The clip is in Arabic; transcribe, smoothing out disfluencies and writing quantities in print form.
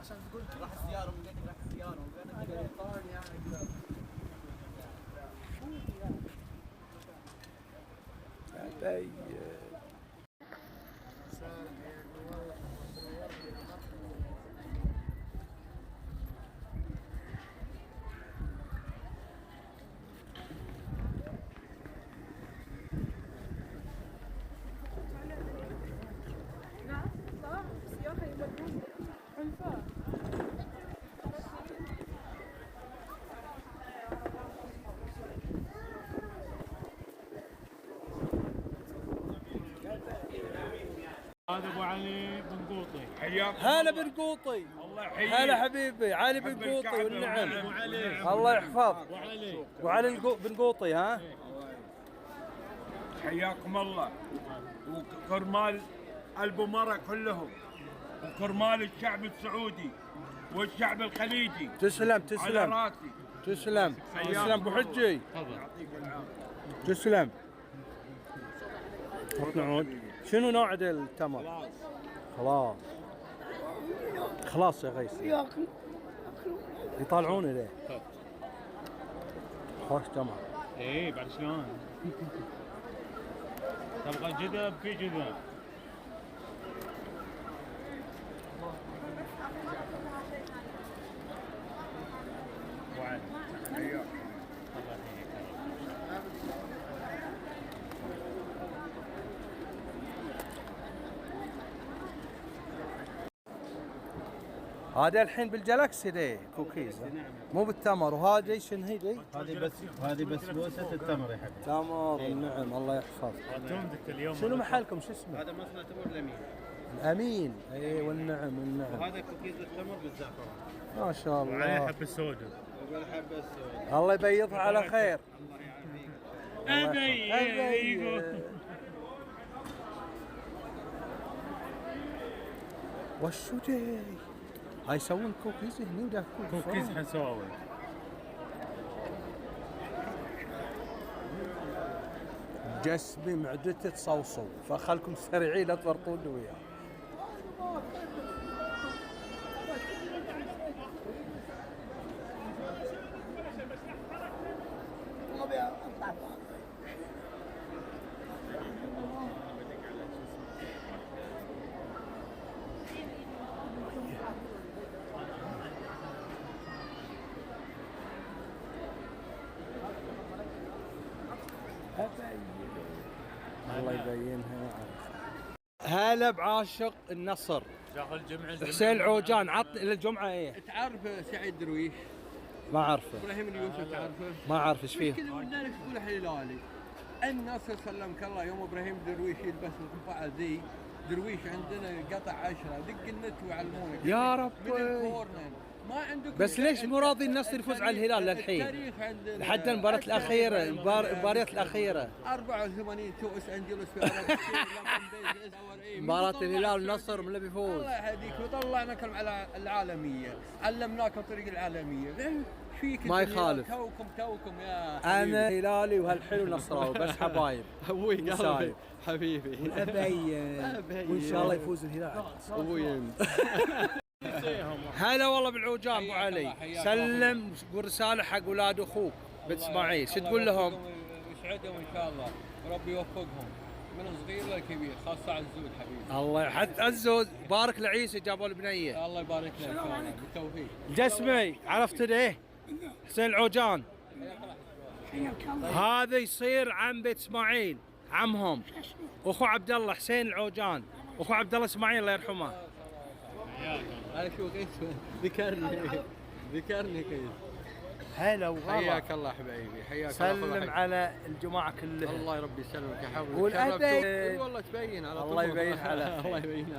عشان تقول راح السيارة ومقدم راح السيارة هذا ابو علي بن قوطي. حياك هلا بن قوطي. الله يحييك. هلا حبيبي علي بن قوطي والنعم. الله يحفظك. ابو علي بن قوطي. ها حياكم الله وكرمال البمرة كلهم وكرمال الشعب السعودي والشعب الخليجي. تسلم على تسلم راسي. تسلم تسلم ابو حجي. تسلم. نعود. شنو نوع التمر؟ خلاص خلاص يا غيث. يطالعوني ليه؟ خوش تمر. ايه بعد شلون؟ تبغى جذب في جذب. وعد. حياك. هذا الحين بالجلاكسي دي كوكيز مو بالتمر. وهذه شنو هي دي؟ هذه بسبوسه التمر يا حبيبي. تمر. نعم الله يحفظك. تمدك اليوم. شنو محلكم شو اسمه؟ هذا مصنع تمر الامين. الامين. اي والنعم والنعم. وهذا كوكيز التمر بالزعفران. ما شاء الله. وعليه حبه سودا. والحبه السوداء. الله يبيضها على خير. الله يعافيك. أبي. وشو دي؟ هاي يسوون كوكيز هني وداكون كوكيز حنسوي. جسمي معدتي تصوصو فخلكم سريعين لا تفرطون وياه. الله يبينها. هلا بعاشق النصر شغل جمعه. حسين العوجان. عطني الى الجمعه. ايه تعرف سعيد درويش؟ ما اعرفه. ابراهيم اليوسف تعرفه؟ ما اعرف ايش فيه. كذا ودنا لك تقول هلالي. النصر سلمك الله يوم ابراهيم درويش يلبس القبعه ذي. درويش عندنا قطع 10 دق النت ويعلمونك يا رب. من الكورنر. ما عندك بس ليش مو راضي النصر يفوز على الهلال للحين؟ التاريخ عندنا لحد المباراة الأخيرة المباريات الأخيرة 84 تونس انجلوس في أرض مباراة الهلال والنصر من اللي بيفوز. الله يهديك وطلعناك على العالمية، علمناك الطريق العالمية. فيك ما يخالف. توكم يا أنا هلالي وهالحلو نصراوي بس حبايب. ابوي قلبي حبيبي. أبين وإن شاء الله يفوز الهلال. ابوي هلا والله بالعوجان ابو علي. سلم قول رساله حق اولاد اخوك بن اسماعيل. شو تقول لهم؟ يسعدهم ان شاء الله وربي يوفقهم من الصغير للكبير، خاصه عزوز حبيبي. الله حتى عزوز بارك لعيسى جابوا البنيه. الله يبارك لك ان شاء الله بالتوفيق. جسمي عرفت ليه؟ حسين العوجان هذا يصير عم بيت اسماعيل عمهم اخو عبد الله حسين العوجان اخو عبد الله اسماعيل الله يرحمه. انا شو قيس ذكرني كيس. هلا وغلا. حياك الله حبايبي. حياك الله. سلم على الجماعه كلها. الله يربي يسلمك يا حبيبي. والأبد والله تبين على طول. الله يبين على الله يبين